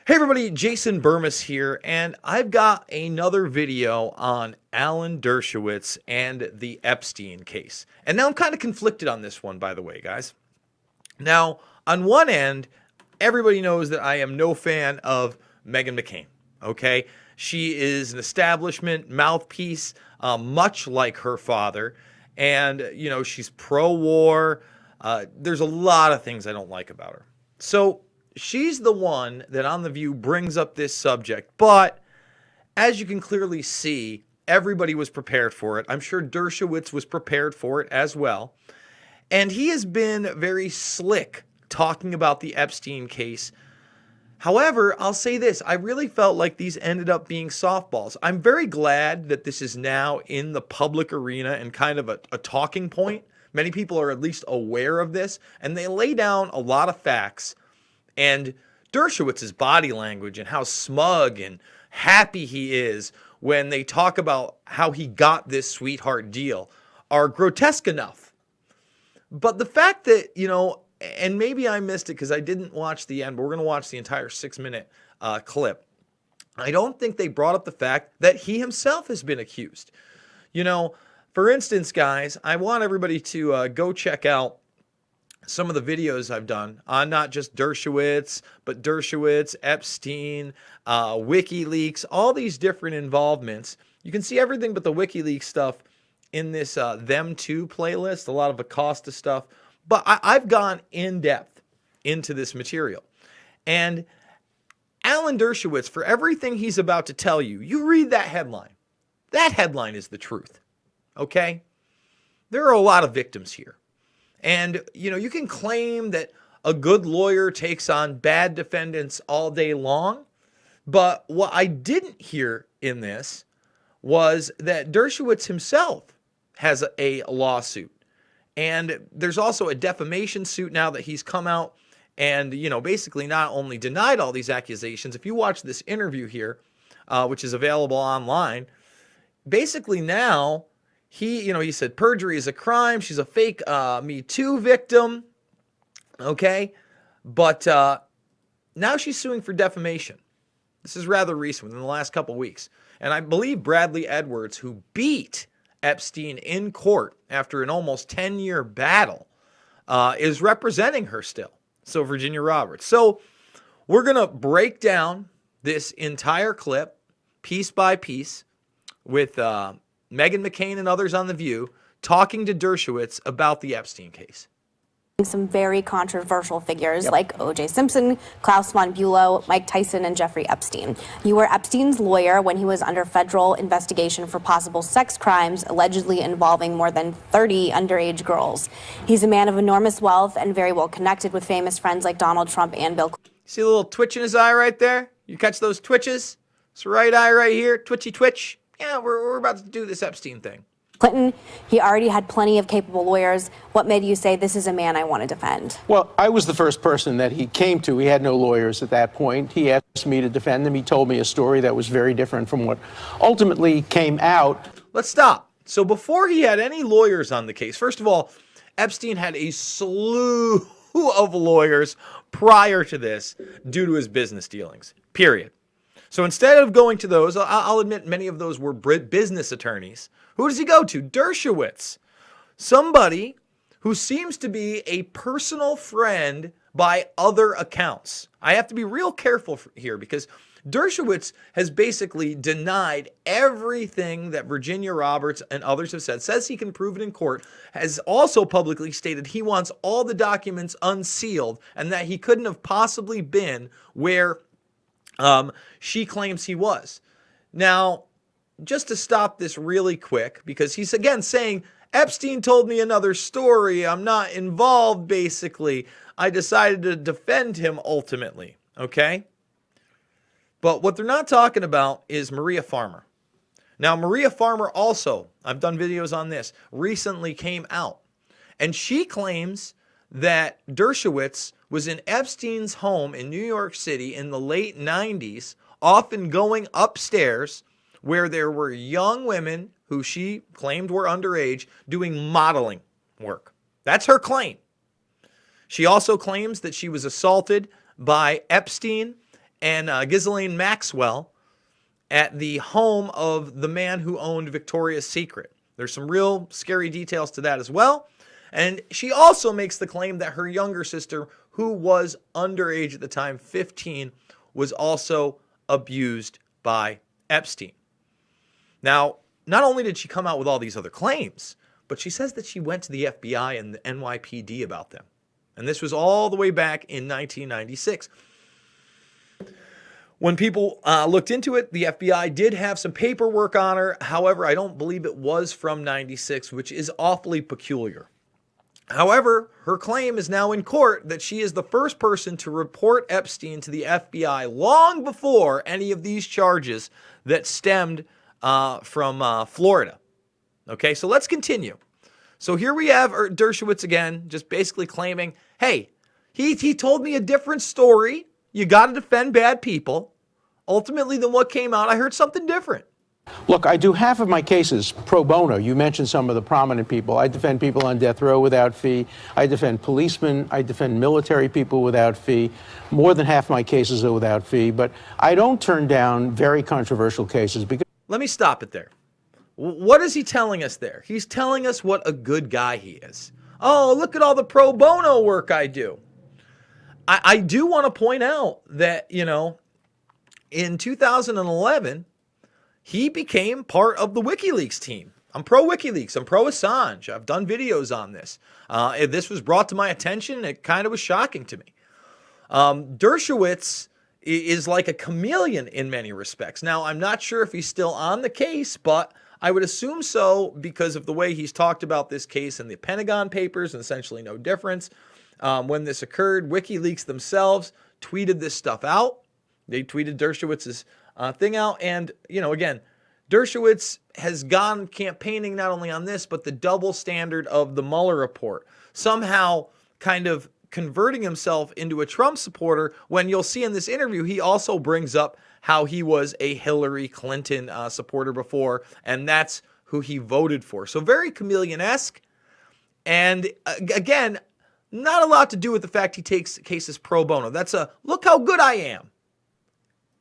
Hey everybody, Jason Burmis here, and I've got another video on Alan Dershowitz and the Epstein case. And now I'm kind of conflicted on this one, by the way, guys. Now, on one end, everybody knows that I am no fan of Meghan McCain, okay? She is an establishment mouthpiece, much like her father, and, she's pro-war. There's a lot of things I don't like about her. So, she's the one that on The View brings up this subject, but as you can clearly see, everybody was prepared for it. I'm sure Dershowitz was prepared for it as well. And he has been very slick talking about the Epstein case. However, I'll say this, I really felt like these ended up being softballs. I'm very glad that this is now in the public arena and kind of a talking point. Many people are at least aware of this, and they lay down a lot of facts. And Dershowitz's body language and how smug and happy he is when they talk about how he got this sweetheart deal are grotesque enough. But the fact that, and maybe I missed it because I didn't watch the end, but we're going to watch the entire 6-minute clip. I don't think they brought up the fact that he himself has been accused. For instance, guys, I want everybody to go check out some of the videos I've done on not just Dershowitz, but Dershowitz, Epstein, Wikileaks, all these different involvements. You can see everything but the Wikileaks stuff in this Them Too playlist, a lot of Acosta stuff. But I've gone in depth into this material. And Alan Dershowitz, for everything he's about to tell you, you read that headline. That headline is the truth. Okay? There are a lot of victims here. And, you can claim that a good lawyer takes on bad defendants all day long. But what I didn't hear in this was that Dershowitz himself has a lawsuit. And there's also a defamation suit now that he's come out and, basically not only denied all these accusations. If you watch this interview here, which is available online, basically now he said perjury is a crime. She's a fake Me Too victim. Okay. But now she's suing for defamation. This is rather recent, within the last couple weeks. And I believe Bradley Edwards, who beat Epstein in court after an almost 10-year battle, is representing her still. So Virginia Roberts. So we're going to break down this entire clip piece by piece with Meghan McCain and others on The View talking to Dershowitz about the Epstein case. Some very controversial figures like O.J. Simpson, Klaus von Bülow, Mike Tyson, and Jeffrey Epstein. You were Epstein's lawyer when he was under federal investigation for possible sex crimes allegedly involving more than 30 underage girls. He's a man of enormous wealth and very well connected with famous friends like Donald Trump and Bill Clinton. See a little twitch in his eye right there? You catch those twitches? It's right eye right here, twitchy twitch. Yeah, we're about to do this Epstein thing. Clinton, he already had plenty of capable lawyers. What made you say this is a man I want to defend? Well, I was the first person that he came to. He had no lawyers at that point. He asked me to defend him. He told me a story that was very different from what ultimately came out. Let's stop. So before he had any lawyers on the case, first of all, Epstein had a slew of lawyers prior to this due to his business dealings, period. So instead of going to those, I'll admit many of those were business attorneys. Who does he go to? Dershowitz. Somebody who seems to be a personal friend by other accounts. I have to be real careful here because Dershowitz has basically denied everything that Virginia Roberts and others have said, says he can prove it in court, has also publicly stated he wants all the documents unsealed and that he couldn't have possibly been where she claims he was. Now, just to stop this really quick, because he's again saying, Epstein told me another story. I'm not involved, basically. I decided to defend him ultimately, okay? But what they're not talking about is Maria Farmer. Now, Maria Farmer also, I've done videos on this, recently came out. And she claims that Dershowitz was in Epstein's home in New York City in the late 90s, often going upstairs where there were young women who she claimed were underage doing modeling work. That's her claim. She also claims that she was assaulted by Epstein and Ghislaine Maxwell at the home of the man who owned Victoria's Secret. There's some real scary details to that as well. And she also makes the claim that her younger sister, who was underage at the time, 15, was also abused by Epstein. Now, not only did she come out with all these other claims, but she says that she went to the FBI and the NYPD about them. And this was all the way back in 1996. When people looked into it, the FBI did have some paperwork on her. However, I don't believe it was from 96, which is awfully peculiar. However, her claim is now in court that she is the first person to report Epstein to the FBI long before any of these charges that stemmed from Florida. Okay, so let's continue. So here we have Dershowitz again, just basically claiming, hey, he told me a different story. You got to defend bad people. Ultimately, than what came out, I heard something different. Look, I do half of my cases pro bono. You mentioned some of the prominent people. I defend people on death row without fee. I defend policemen. I defend military people without fee. More than half my cases are without fee. But I don't turn down very controversial cases because... Let me stop it there. What is he telling us there? He's telling us what a good guy he is. Oh, look at all the pro bono work I do. I do want to point out that, in 2011, he became part of the Wikileaks team. I'm pro Wikileaks. I'm pro Assange. I've done videos on this. This was brought to my attention. It kind of was shocking to me. Dershowitz is like a chameleon in many respects. Now, I'm not sure if he's still on the case, but I would assume so because of the way he's talked about this case in the Pentagon Papers, and essentially no difference. When this occurred, WikiLeaks themselves tweeted this stuff out. They tweeted Dershowitz's thing out. And, again, Dershowitz has gone campaigning not only on this, but the double standard of the Mueller report. Somehow kind of converting himself into a Trump supporter when you'll see in this interview, he also brings up how he was a Hillary Clinton supporter before, and that's who he voted for. So very chameleon-esque. And again, not a lot to do with the fact he takes cases pro bono. That's a look how good I am.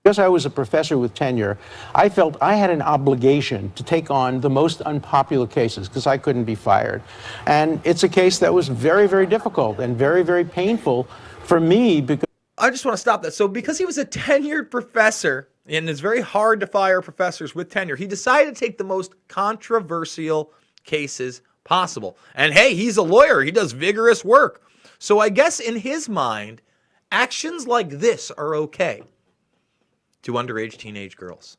Because I was a professor with tenure, I felt I had an obligation to take on the most unpopular cases because I couldn't be fired. And it's a case that was very, very difficult and very, very painful for me because... I just want to stop that. So because he was a tenured professor, and it's very hard to fire professors with tenure, he decided to take the most controversial cases possible. And hey, he's a lawyer. He does vigorous work. So I guess in his mind, actions like this are okay to underage teenage girls.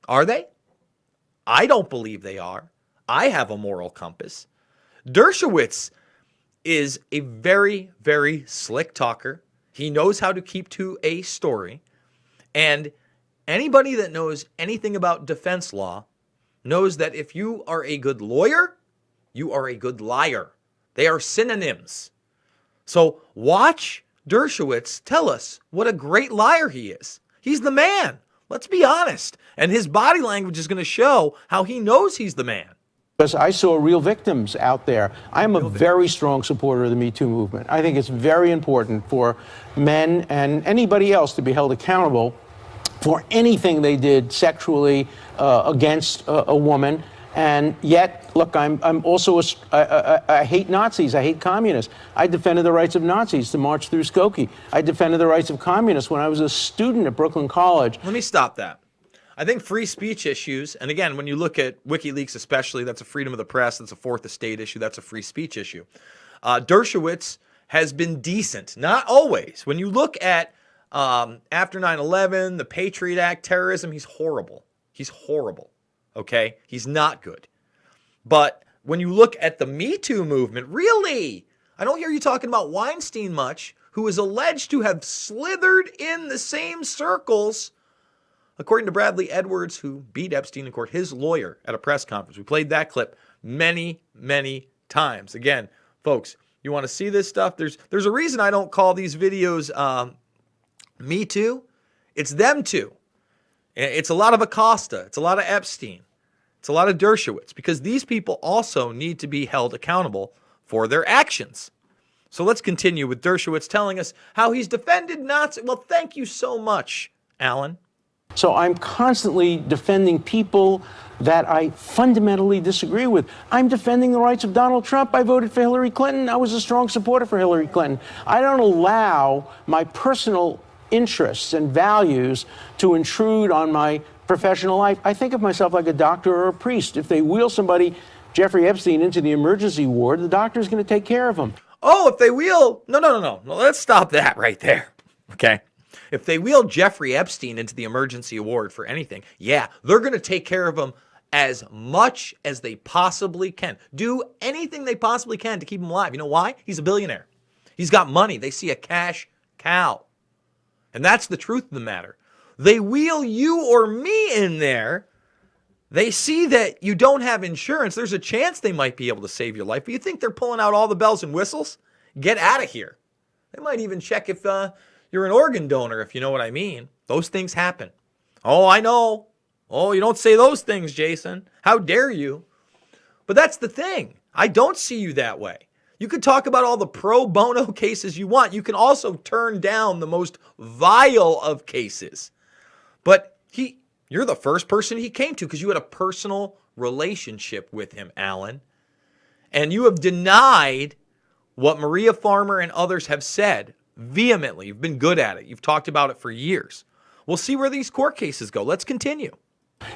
Are they? I don't believe they are. I have a moral compass. Dershowitz is a very, very slick talker. He knows how to keep to a story. And anybody that knows anything about defense law knows that if you are a good lawyer, you are a good liar. They are synonyms. So watch Dershowitz tell us what a great liar he is. He's the man. Let's be honest. And his body language is going to show how he knows he's the man. Because I saw real victims out there. I'm a very strong supporter of the Me Too movement. I think it's very important for men and anybody else to be held accountable for anything they did sexually against a woman. And yet, look, I'm also I hate Nazis. I hate communists. I defended the rights of Nazis to march through Skokie. I defended the rights of communists when I was a student at Brooklyn College. Let me stop that. I think free speech issues, and again, when you look at WikiLeaks especially, that's a freedom of the press, that's a fourth estate issue, that's a free speech issue. Dershowitz has been decent, not always. When you look at after 9/11, the Patriot Act, terrorism, he's horrible. He's horrible, okay? He's not good. But when you look at the Me Too movement, really, I don't hear you talking about Weinstein much, who is alleged to have slithered in the same circles. According to Bradley Edwards, who beat Epstein in court, his lawyer at a press conference. We played that clip many, many times. Again, folks, you want to see this stuff? There's a reason I don't call these videos Me Too. It's them too. It's a lot of Acosta. It's a lot of Epstein. It's a lot of Dershowitz, because these people also need to be held accountable for their actions. So let's continue with Dershowitz telling us how he's defended Nazi. Well, thank you so much, Alan. So I'm constantly defending people that I fundamentally disagree with. I'm defending the rights of Donald Trump. I voted for Hillary Clinton. I was a strong supporter for Hillary Clinton. I don't allow my personal interests and values to intrude on my professional life. I think of myself like a doctor or a priest. If they wheel somebody, Jeffrey Epstein, into the emergency ward, the doctor's going to take care of him. Oh, if they wheel... No. Let's stop that right there. Okay? If they wheel Jeffrey Epstein into the emergency ward for anything, yeah, they're going to take care of him as much as they possibly can. Do anything they possibly can to keep him alive. You know why? He's a billionaire. He's got money. They see a cash cow. And that's the truth of the matter. They wheel you or me in there. They see that you don't have insurance. There's a chance they might be able to save your life. But you think they're pulling out all the bells and whistles? Get out of here. They might even check if you're an organ donor, if you know what I mean. Those things happen. Oh, I know. Oh, you don't say those things, Jason. How dare you? But that's the thing. I don't see you that way. You could talk about all the pro bono cases you want. You can also turn down the most vile of cases. But you're the first person he came to because you had a personal relationship with him, Alan. And you have denied what Maria Farmer and others have said vehemently. You've been good at it. You've talked about it for years. We'll see where these court cases go. Let's continue.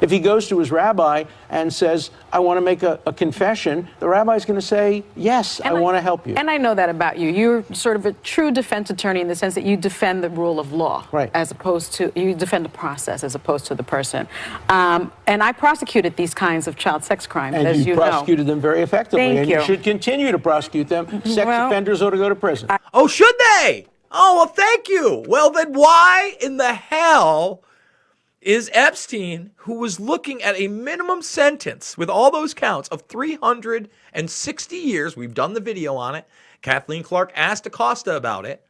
If he goes to his rabbi and says, I want to make a confession, the rabbi's going to say, yes, I want to help you. And I know that about you. You're sort of a true defense attorney in the sense that you defend the rule of law, right, as opposed to, you defend the process as opposed to the person. And I prosecuted these kinds of child sex crimes, and as you know. And you prosecuted them very effectively. Thank and you. You should continue to prosecute them. Sex offenders ought to go to prison. Oh, should they? Oh, well, thank you. Well, then why in the hell is Epstein, who was looking at a minimum sentence with all those counts of 360 years, we've done the video on it, Kathleen Clark asked Acosta about it,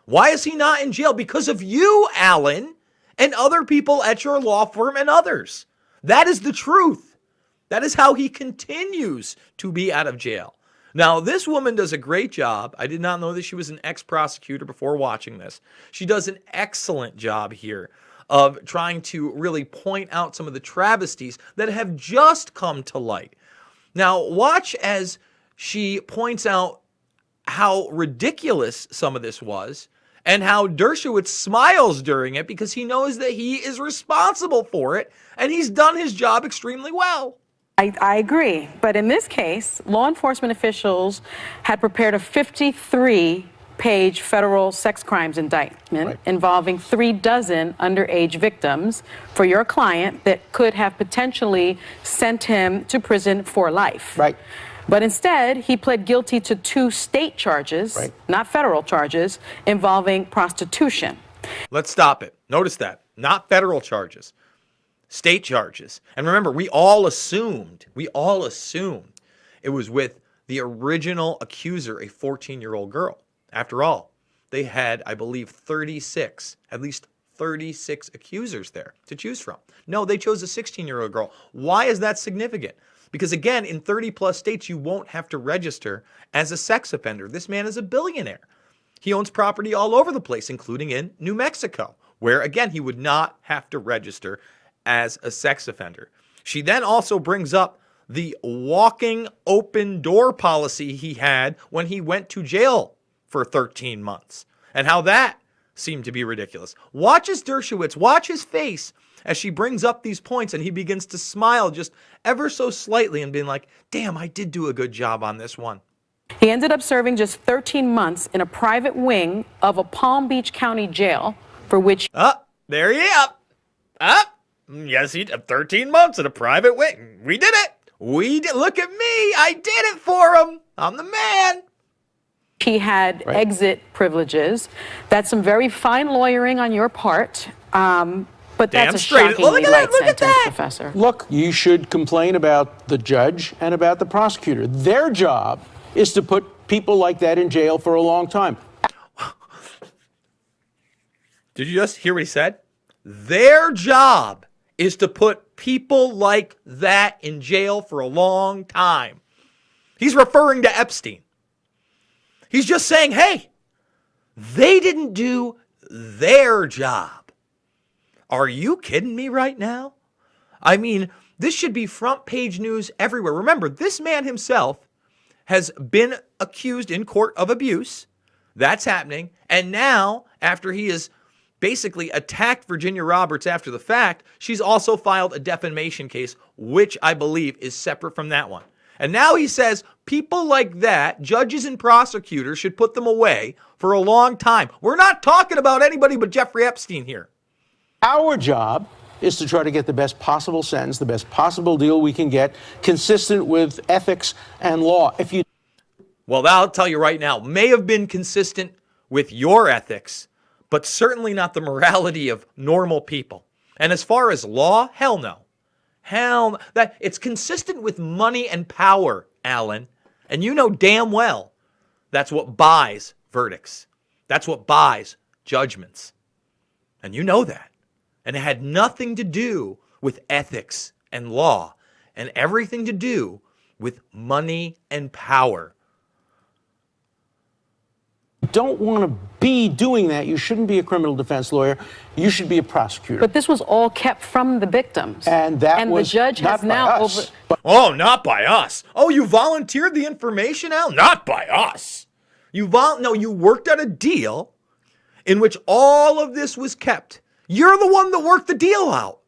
why is he not in jail? Because of you, Alan, and other people at your law firm and others. That is the truth. That is how he continues to be out of jail. Now, this woman does a great job. I did not know that she was an ex-prosecutor before watching this. She does an excellent job here of trying to really point out some of the travesties that have just come to light. Now, watch as she points out how ridiculous some of this was and how Dershowitz smiles during it because he knows that he is responsible for it and he's done his job extremely well. I agree. But in this case, law enforcement officials had prepared a 53-page federal sex crimes indictment involving 36 underage victims for your client that could have potentially sent him to prison for life. Right. But instead, he pled guilty to 2 state charges, not federal charges, involving prostitution. Let's stop it. Notice that. Not federal charges. State charges. And remember, we all assumed it was with the original accuser, a 14-year-old girl. After all, they had, I believe, at least 36 accusers there to choose from. No, they chose a 16-year-old girl. Why is that significant? Because again, in 30-plus states, you won't have to register as a sex offender. This man is a billionaire. He owns property all over the place, including in New Mexico, where, again, he would not have to register as a sex offender. She then also brings up the walking open door policy he had when he went to jail for 13 months and how that seemed to be ridiculous. Watch as Dershowitz, watch his face as she brings up these points and he begins to smile just ever so slightly and being like, damn, I did do a good job on this one. He ended up serving just 13 months in a private wing of a Palm Beach County jail for which... There he is. Yes, he did 13 months in a private wing. We did it. Look at me. I did it for him. I'm the man. He had exit privileges. That's some very fine lawyering on your part. But that's a shockingly light sentence, Professor. Look, you should complain about the judge and about the prosecutor. Their job is to put people like that in jail for a long time. Did you just hear what he said? Their job is to put people like that in jail for a long time. He's referring to Epstein. He's just saying, hey, they didn't do their job. Are you kidding me right now? I mean, this should be front page news everywhere. Remember, this man himself has been accused in court of abuse. That's happening. And now, after he has basically attacked Virginia Roberts after the fact, she's also filed a defamation case, which I believe is separate from that one. And now he says people like that, judges and prosecutors, should put them away for a long time. We're not talking about anybody but Jeffrey Epstein here. Our job is to try to get the best possible sentence, the best possible deal we can get, consistent with ethics and law. Well, I'll tell you right now, may have been consistent with your ethics, but certainly not the morality of normal people. And as far as law, hell no. That it's consistent with money and power, Alan. And you know damn well that's what buys verdicts. That's what buys judgments. And you know that. And it had nothing to do with ethics and law and everything to do with money and power. Don't want to be doing that. You shouldn't be a criminal defense lawyer. You should be a prosecutor. But this was all kept from the victims. And that was the judge not has now by us. Oh, not by us. Oh, you volunteered the information, Al? Not by us. You worked out a deal in which all of this was kept. You're the one that worked the deal out.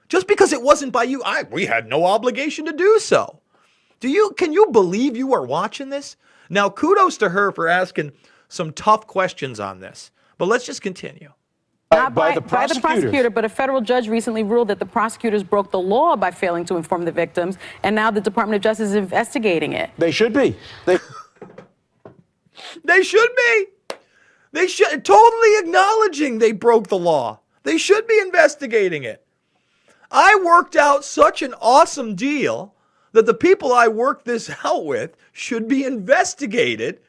Just because it wasn't by you, we had no obligation to do so. Can you believe you are watching this? Now, kudos to her for asking some tough questions on this. But let's just continue. Not by the prosecutor, but a federal judge recently ruled that the prosecutors broke the law by failing to inform the victims, and now the Department of Justice is investigating it. They should be. They should be. They should totally acknowledging they broke the law. They should be investigating it. I worked out such an awesome deal that the people I worked this out with should be investigated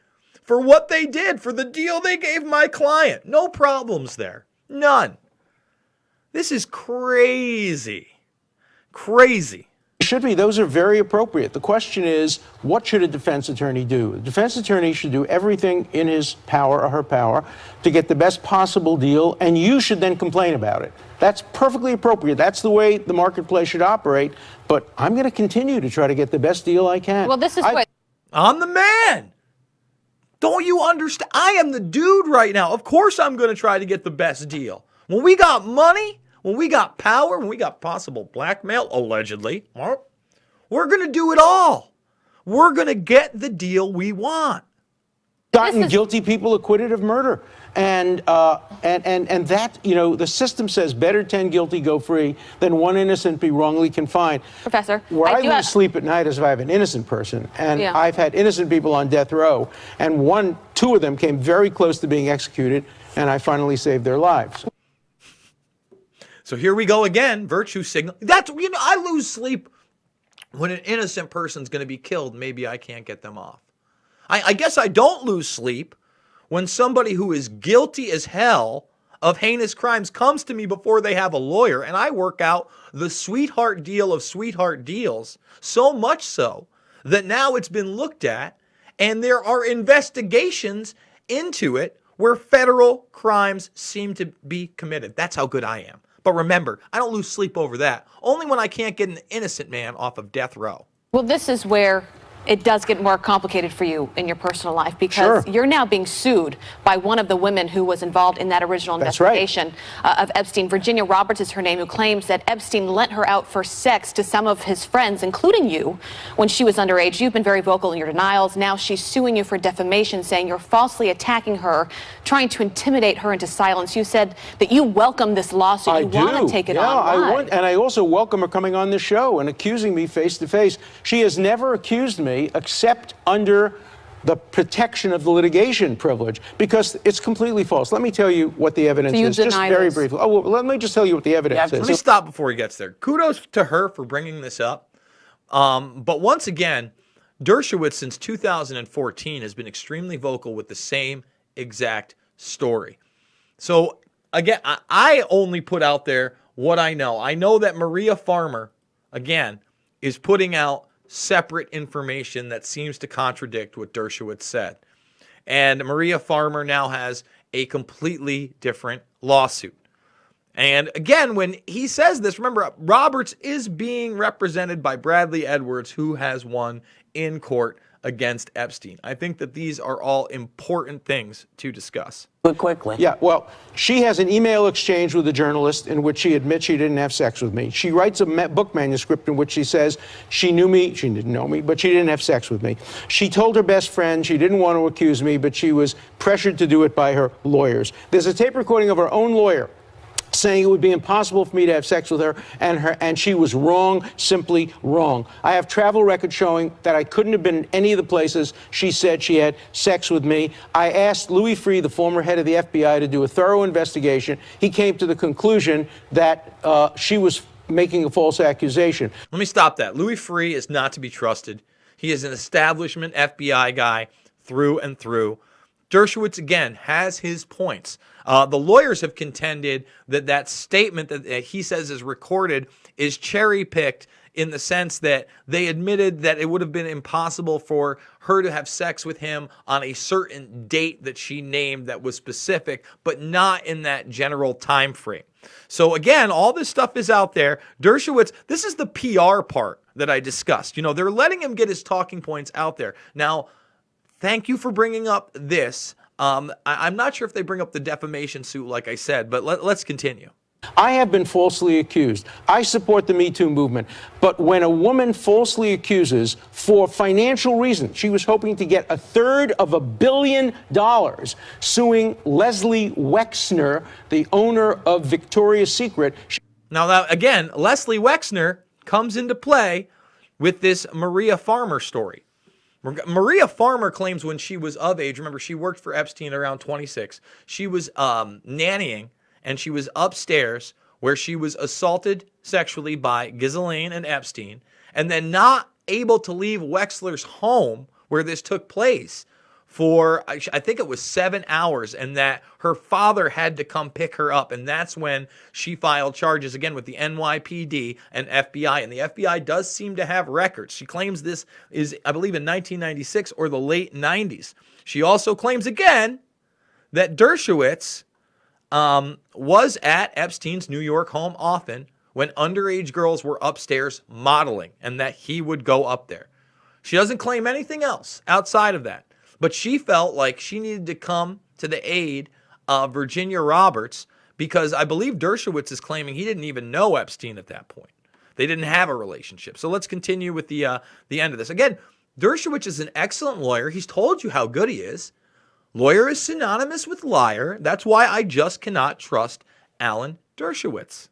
for what they did, for the deal they gave my client. No problems there. None. This is crazy. Crazy. Should be. Those are very appropriate. The question is, what should a defense attorney do? A defense attorney should do everything in his power or her power to get the best possible deal, and you should then complain about it. That's perfectly appropriate. That's the way the marketplace should operate. But I'm going to continue to try to get the best deal I can. Well, this is what... I'm the man. Don't you understand? I am the dude right now. Of course I'm going to try to get the best deal. When we got money, when we got power, when we got possible blackmail, allegedly, we're going to do it all. We're going to get the deal we want. Gotten guilty people acquitted of murder. And that, the system says better 10 guilty go free than one innocent be wrongly confined. Professor, Where I lose sleep at night is if I have an innocent person. And I've had innocent people on death row. And two of them came very close to being executed, and I finally saved their lives. So here we go again, virtue signal. I lose sleep when an innocent person's going to be killed. Maybe I can't get them off. I guess I don't lose sleep when somebody who is guilty as hell of heinous crimes comes to me before they have a lawyer, and I work out the sweetheart deal of sweetheart deals, so much so that now it's been looked at, and there are investigations into it where federal crimes seem to be committed. That's how good I am. But remember, I don't lose sleep over that. Only when I can't get an innocent man off of death row. Well, this is where it does get more complicated for you in your personal life, because you're now being sued by one of the women who was involved in that original investigation of Epstein. Virginia Roberts is her name, who claims that Epstein lent her out for sex to some of his friends, including you, when she was underage. You've been very vocal in your denials. Now she's suing you for defamation, saying you're falsely attacking her, trying to intimidate her into silence. You said that you welcome this lawsuit. You want to take it on. And I also welcome her coming on the show and accusing me face to face. She has never accused me except under the protection of the litigation privilege, because it's completely false. Let me tell you what the evidence is, just very briefly. Let me just tell you what the evidence is. Let me stop before he gets there. Kudos to her for bringing this up. But once again, Dershowitz since 2014 has been extremely vocal with the same exact story. So again, I only put out there what I know. I know that Maria Farmer, again, is putting out separate information that seems to contradict what Dershowitz said. And Maria Farmer now has a completely different lawsuit. And again, when he says this, remember, Roberts is being represented by Bradley Edwards, who has won in court against Epstein. I think that these are all important things to discuss. But quickly. Yeah, well, she has an email exchange with a journalist in which she admits she didn't have sex with me. She writes a book manuscript in which she says she knew me, she didn't know me, but she didn't have sex with me. She told her best friend she didn't want to accuse me, but she was pressured to do it by her lawyers. There's a tape recording of her own lawyer saying it would be impossible for me to have sex with her, and she was wrong, simply wrong. I have travel records showing that I couldn't have been in any of the places she said she had sex with me. I asked Louis Freeh, the former head of the FBI, to do a thorough investigation. He came to the conclusion that she was making a false accusation. Let me stop that. Louis Freeh is not to be trusted. He is an establishment FBI guy through and through. Dershowitz, again, has his points. The lawyers have contended that that statement that he says is recorded is cherry-picked in the sense that they admitted that it would have been impossible for her to have sex with him on a certain date that she named that was specific, but not in that general time frame. So again, all this stuff is out there. Dershowitz, this is the PR part that I discussed. You know, they're letting him get his talking points out there. Now, thank you for bringing up this. I'm not sure if they bring up the defamation suit, like I said, but let's continue. I have been falsely accused. I support the Me Too movement. But when a woman falsely accuses for financial reasons, she was hoping to get $350 million suing Leslie Wexner, the owner of Victoria's Secret. Now, again, Leslie Wexner comes into play with this Maria Farmer story. Maria Farmer claims when she was of age, remember, she worked for Epstein around 26. She was nannying, and she was upstairs where she was assaulted sexually by Ghislaine and Epstein, and then not able to leave Wexler's home where this took place for, I think it was 7 hours, and that her father had to come pick her up. And that's when she filed charges again with the NYPD and FBI. And the FBI does seem to have records. She claims this is, I believe, in 1996 or the late 90s. She also claims again that Dershowitz was at Epstein's New York home often when underage girls were upstairs modeling, and that he would go up there. She doesn't claim anything else outside of that. But she felt like she needed to come to the aid of Virginia Roberts because I believe Dershowitz is claiming he didn't even know Epstein at that point. They didn't have a relationship. So let's continue with the end of this. Again, Dershowitz is an excellent lawyer. He's told you how good he is. Lawyer is synonymous with liar. That's why I just cannot trust Alan Dershowitz.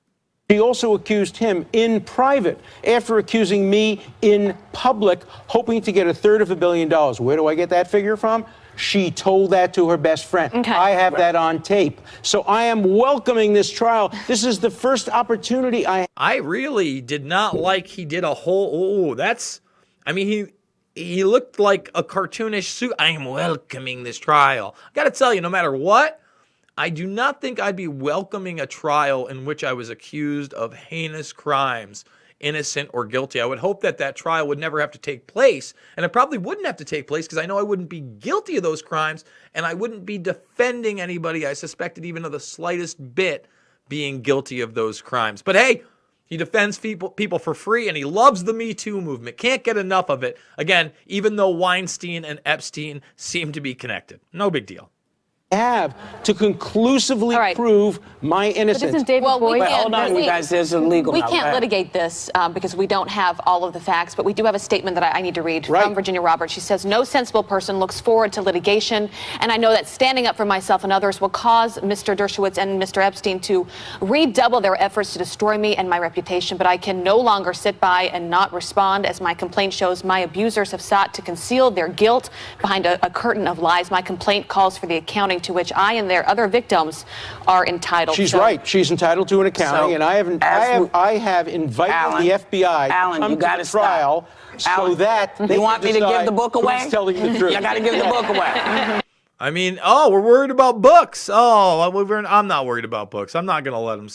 She also accused him in private after accusing me in public, hoping to get $350 million. Where do I get that figure from? She told that to her best friend. Okay. I have that on tape. So I am welcoming this trial. This is the first opportunity I really did not like he did a whole, he looked like a cartoonish suit. I am welcoming this trial. I got to tell you, no matter what, I do not think I'd be welcoming a trial in which I was accused of heinous crimes, innocent or guilty. I would hope that that trial would never have to take place, and it probably wouldn't have to take place because I know I wouldn't be guilty of those crimes, and I wouldn't be defending anybody I suspected even of the slightest bit being guilty of those crimes. But hey, he defends people for free, and he loves the Me Too movement. Can't get enough of it. Again, even though Weinstein and Epstein seem to be connected. No big deal. Have to conclusively prove my innocence. Hold on, you guys. There's a legal. We can't litigate this because we don't have all of the facts, but we do have a statement that I need to read from Virginia Roberts. She says, "No sensible person looks forward to litigation, and I know that standing up for myself and others will cause Mr. Dershowitz and Mr. Epstein to redouble their efforts to destroy me and my reputation, but I can no longer sit by and not respond. As my complaint shows, my abusers have sought to conceal their guilt behind a curtain of lies. My complaint calls for the accounting to which I and their other victims are entitled." She's right. She's entitled to an accounting, and I have invited the FBI to come to the trial so that they want me to give the book away. Who's telling the truth? You got to give the book away. I mean, we're worried about books. I'm not worried about books. I'm not gonna let him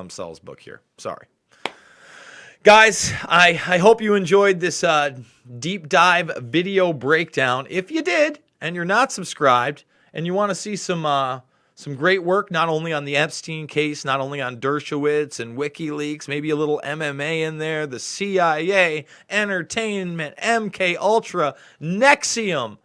sell his book here. Sorry. Guys, I hope you enjoyed this deep dive video breakdown. If you did, and you're not subscribed, and you want to see some great work, not only on the Epstein case, not only on Dershowitz and WikiLeaks, maybe a little MMA in there, the CIA, entertainment, MK Ultra, Nexium,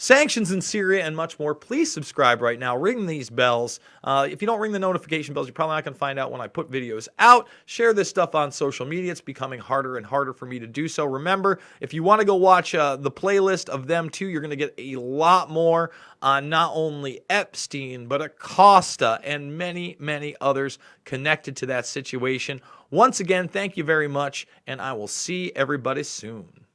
sanctions in Syria, and much more, please subscribe right now. Ring these bells. If you don't ring the notification bells, you're probably not going to find out when I put videos out. Share this stuff on social media. It's becoming harder and harder for me to do so. Remember, if you want to go watch the playlist of them too, you're going to get a lot more on not only Epstein, but Acosta and many, many others connected to that situation. Once again, thank you very much, and I will see everybody soon.